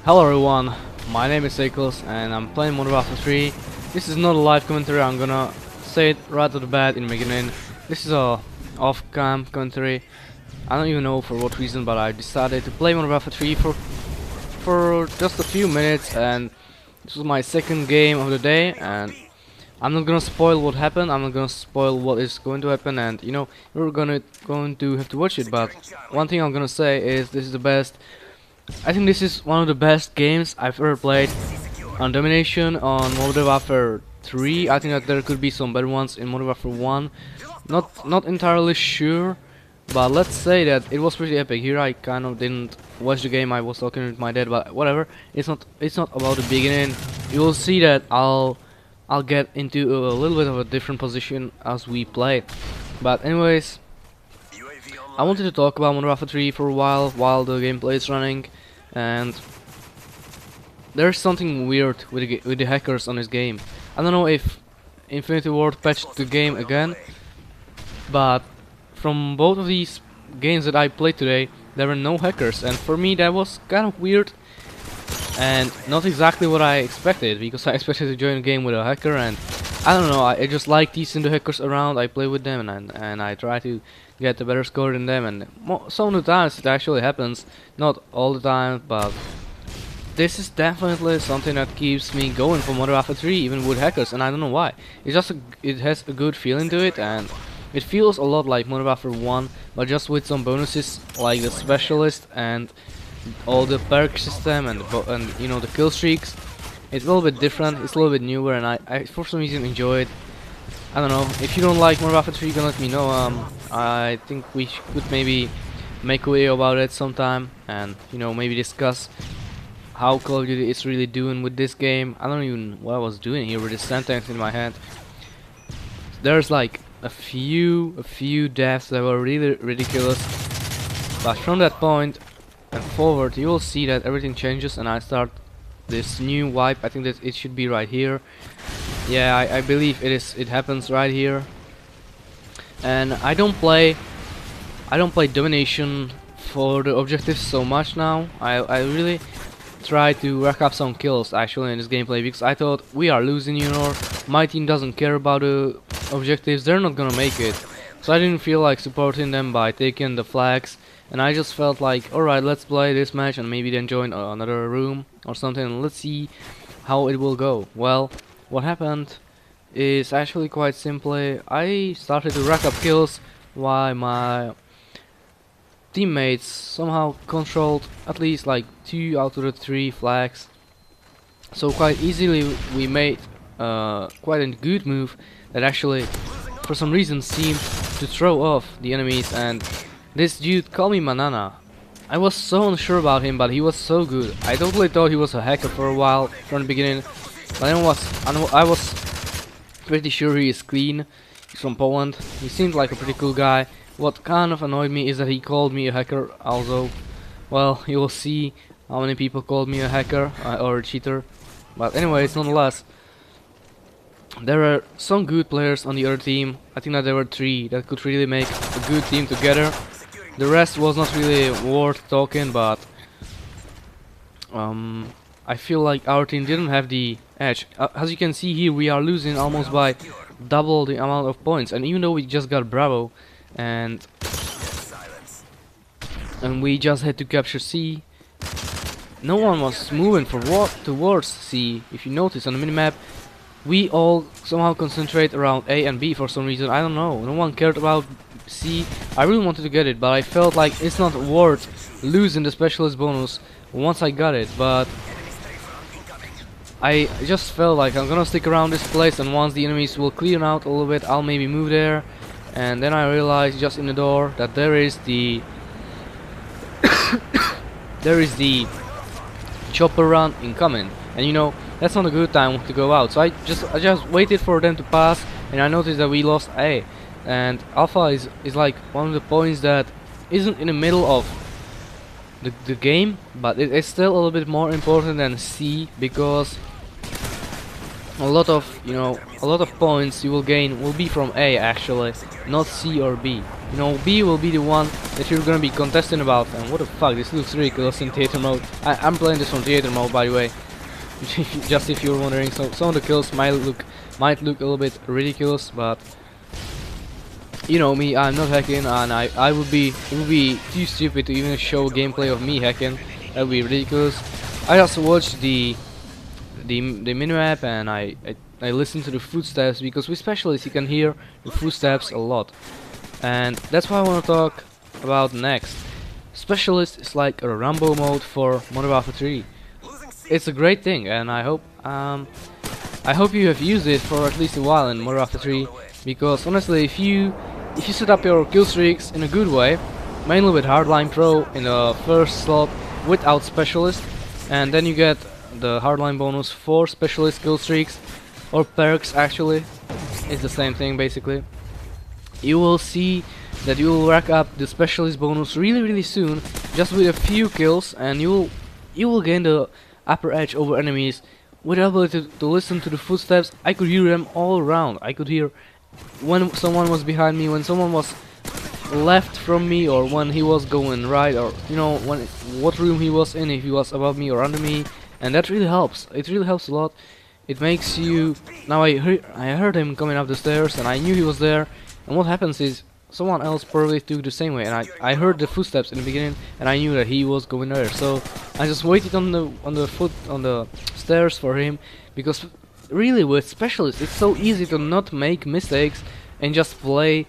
Hello everyone, my name is Acolz and I'm playing Modern Warfare 3. This is not a live commentary, I'm gonna say it right off the bat in the beginning. This is a off-cam commentary. I don't even know for what reason, but I decided to play Modern Warfare 3 for just a few minutes, and this was my second game of the day, and I'm not gonna spoil what happened, I'm not gonna spoil what is going to happen, and you know, you're going to have to watch it. But one thing I'm gonna say is this is the best. I think this is one of the best games I've ever played on domination on Modern Warfare 3. I think that there could be some better ones in Modern Warfare 1. Not entirely sure, but let's say that it was pretty epic. Here I kind of didn't watch the game. I was talking with my dad, but whatever. It's not about the beginning. You will see that I'll get into a little bit of a different position as we play. But anyways, I wanted to talk about Modern Warfare 3 for a while the gameplay is running, and there's something weird with the hackers on this game. I don't know if Infinity Ward patched the game again, but from both of these games that I played today, there were no hackers, and for me that was kind of weird and not exactly what I expected, because I expected to join a game with a hacker, and I don't know, I just like teasing the hackers around. I play with them and I try to get a better score than them, and some of the times it actually happens, not all the time, but this is definitely something that keeps me going for Modern Warfare 3 even with hackers, and I don't know why. It has a good feeling to it, and it feels a lot like Modern Warfare 1, but just with some bonuses like the specialist and all the perk system and you know, the kill streaks. It's a little bit different, it's a little bit newer, and I for some reason enjoy it. I don't know, if you don't like Modern Warfare 3, you can let me know. I think we could maybe make a video about it sometime, and you know, maybe discuss how Call of Duty is really doing with this game. I don't even know what I was doing here with this sentence in my head. There's like a few deaths that were really ridiculous, but from that point and forward you will see that everything changes, and I start this new wipe. I think that it should be right here. Yeah, I believe it happens right here. And I don't play domination for the objectives so much now. I really try to rack up some kills actually in this gameplay, because I thought we are losing, you know, my team doesn't care about the objectives, they're not gonna make it. So I didn't feel like supporting them by taking the flags, and I just felt like, alright, let's play this match and maybe then join another room or something, and let's see how it will go. Well, what happened is actually quite simply, I started to rack up kills while my teammates somehow controlled at least like 2 out of the 3 flags. So quite easily we made quite a good move that actually for some reason seemed to throw off the enemies, and this dude called me Manana. I was so unsure about him, but he was so good. I totally thought he was a hacker for a while from the beginning, but I was pretty sure he is clean. He's from Poland. He seemed like a pretty cool guy. What kind of annoyed me is that he called me a hacker also. Well, you will see how many people called me a hacker or a cheater. But anyways, nonetheless, there were some good players on the other team. I think that there were 3 that could really make a good team together. The rest was not really worth talking, but I feel like our team didn't have the edge. As you can see here, we are losing almost by double the amount of points, and even though we just got Bravo and we just had to capture C, no one was moving towards C. If you notice on the minimap, we all somehow concentrate around A and B for some reason. I don't know, no one cared about C. I really wanted to get it, but I felt like it's not worth losing the specialist bonus once I got it. But I just felt like I'm gonna stick around this place, and once the enemies will clear out a little bit, I'll maybe move there. And then I realized just in the door that there is the chopper run incoming, and you know, that's not a good time to go out. So I just waited for them to pass, and I noticed that we lost A. And Alpha is like one of the points that isn't in the middle of the game, but it is still a little bit more important than C, because a lot of points you will gain will be from A actually, not C or B. You know, B will be the one that you're gonna be contesting about. And what the fuck, this looks ridiculous in theater mode. I'm playing this on theater mode, by the way. Just if you're wondering. So some of the kills might look a little bit ridiculous, but you know me, I'm not hacking, and it would be too stupid to even show gameplay of me hacking. That would be ridiculous. I just watched the minimap, and I listened to the footsteps, because with specialists you can hear the footsteps a lot, and that's what I want to talk about next. Specialist is like a Rambo mode for Modern Warfare 3. It's a great thing, and I hope you have used it for at least a while in Modern Warfare 3, because honestly, if you set up your kill streaks in a good way, mainly with Hardline Pro in the first slot without specialist, and then you get the Hardline bonus for specialist kill streaks, or perks actually, it's the same thing basically, you will see that you will rack up the specialist bonus really soon, just with a few kills, and you will gain the upper edge over enemies with the ability to listen to the footsteps. I could hear them all around. I could hear when someone was behind me, when someone was left from me, or when he was going right, or you know, what room he was in, if he was above me or under me, and that really helps. It really helps a lot. It makes you. Now I heard him coming up the stairs, and I knew he was there. And what happens is someone else probably took the same way, and I heard the footsteps in the beginning, and I knew that he was going there. So I just waited on the stairs for him, because really with specialists it's so easy to not make mistakes and just play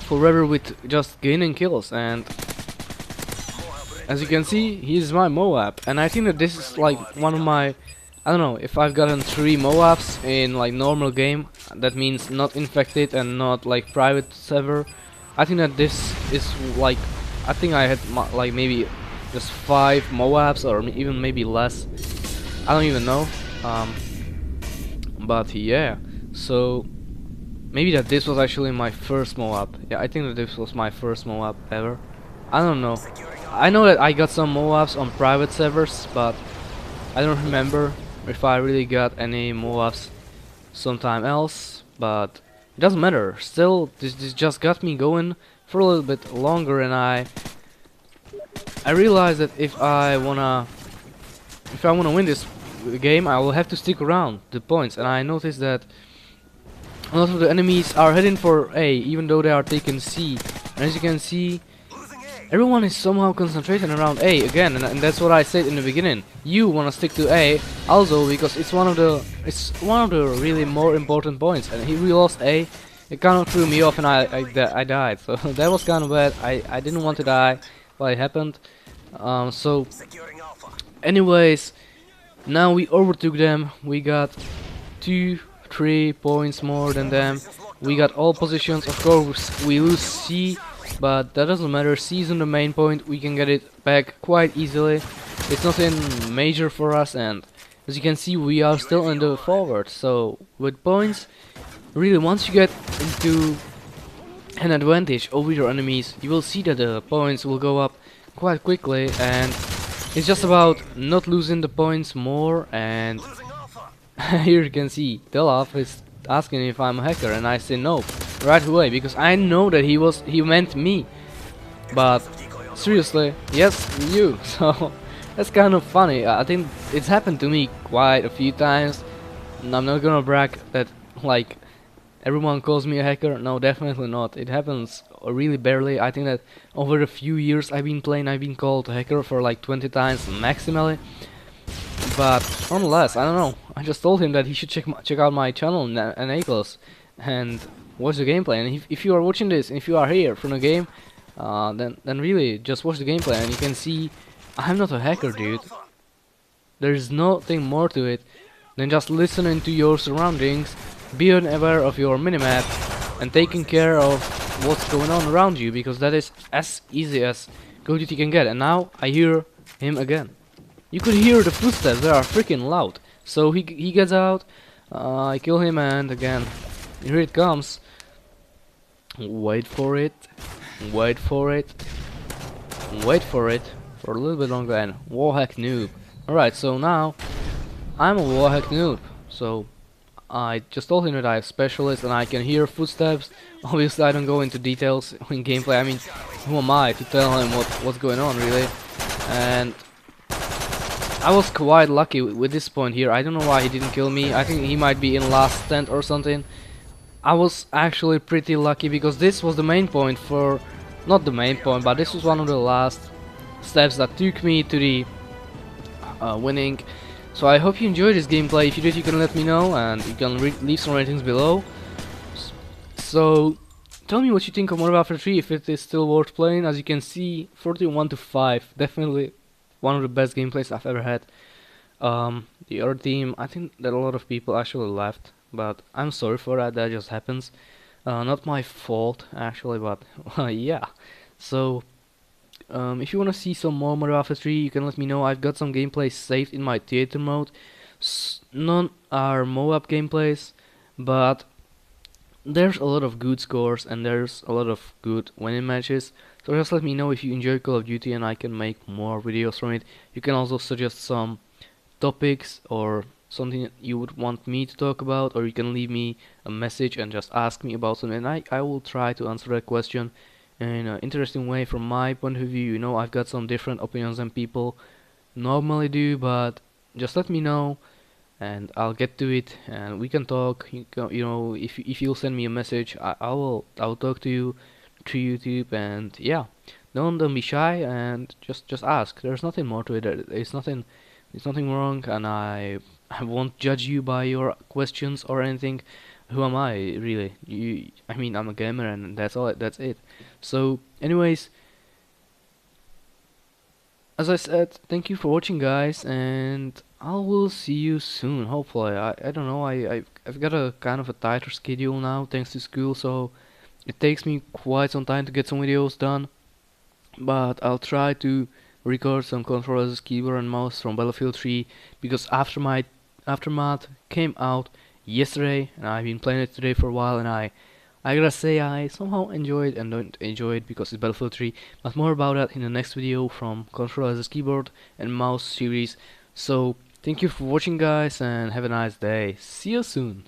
forever with just gaining kills. And as you can see, he's my Moab, and I think that this is like one of my, I don't know, if I've gotten 3 Moabs in like normal game, that means not infected and not like private server. I think that this is like, I think I had like maybe just 5 Moabs, or even maybe less. I don't even know. But yeah, so maybe that this was actually my first Moab. Yeah, I think that this was my first Moab ever. I don't know. I know that I got some Moabs on private servers, but I don't remember if I really got any Moabs sometime else, but it doesn't matter. Still, this just got me going for a little bit longer, and I realized that if I wanna win this game, I will have to stick around the points. And I noticed that a lot of the enemies are heading for A, even though they are taking C. And as you can see, everyone is somehow concentrating around A again, and that's what I said in the beginning. You wanna stick to A also, because it's one of the really more important points. And we lost A. It kind of threw me off, and I died. So that was kind of bad. I didn't want to die, but it happened. So anyways, now we overtook them. We got 2-3 points more than them. We got all positions. Of course, we lose C, but that doesn't matter. C is on the main point. We can get it back quite easily. It's nothing major for us, and as you can see, we are still in the forward. So with points, really, once you get into an advantage over your enemies, you will see that the points will go up quite quickly, and it's just about not losing the points more. And here you can see Delaf is asking if I'm a hacker, and I say no right away, because I know that he meant me. But seriously, yes, you. So that's kind of funny. I think it's happened to me quite a few times, and I'm not gonna brag that like everyone calls me a hacker. No, definitely not. It happens really barely. I think that over a few years I've been playing, I've been called a hacker for like 20 times maximally. But nonetheless, I don't know. I just told him that he should check out my channel and Acolz and watch the gameplay. And if you are watching this, and if you are here from the game, then really just watch the gameplay, and you can see I'm not a hacker, dude. There's nothing more to it than just listening to your surroundings, being aware of your minimap, and taking care of what's going on around you, because that is as easy as Call of Duty can get. And now I hear him again. You could hear the footsteps, they are freaking loud. So he gets out, I kill him, and again, here it comes. Wait for it, wait for it, wait for it, for a little bit longer, and wallhack noob. Alright, so now, I'm a wallhack noob, so I just told him that I have specialist and I can hear footsteps. Obviously, I don't go into details in gameplay. I mean, who am I to tell him what's going on, really? And I was quite lucky with this point here. I don't know why he didn't kill me. I think he might be in last tent or something. I was actually pretty lucky because this was the main point for... Not the main point, but this was one of the last steps that took me to the winning. So I hope you enjoyed this gameplay. If you did, you can let me know and you can leave some ratings below. So tell me what you think of Modern Warfare 3, if it is still worth playing. As you can see, 41 to 5, definitely one of the best gameplays I've ever had. The other team, I think that a lot of people actually left, but I'm sorry for that. That just happens. Not my fault actually, but yeah. So if you want to see some more Modern Warfare 3, you can let me know. I've got some gameplays saved in my theater mode. None are MOAB gameplays, but there's a lot of good scores and there's a lot of good winning matches. So just let me know if you enjoy Call of Duty and I can make more videos from it. You can also suggest some topics or something that you would want me to talk about, or you can leave me a message and just ask me about something, and I will try to answer that question in an interesting way from my point of view. You know, I've got some different opinions than people normally do, but just let me know and I'll get to it and we can talk. You know, if you'll send me a message, I will talk to you through YouTube, and yeah, don't be shy and just ask. There's nothing more to it. It's nothing wrong, and I won't judge you by your questions or anything. Who am I really? I mean, I'm a gamer and that's all. That's it. So anyways, as I said, thank you for watching, guys, and I will see you soon, hopefully. I don't know, I've got a kind of a tighter schedule now thanks to school, so it takes me quite some time to get some videos done, but I'll try to record some controllers, keyboard and mouse from Battlefield 3, because Aftermath came out yesterday and I've been playing it today for a while, and I gotta say I somehow enjoy it and don't enjoy it because it's Battlefield 3, but more about that in the next video from Controllers, Keyboard and Mouse series. So thank you for watching, guys, and have a nice day. See you soon.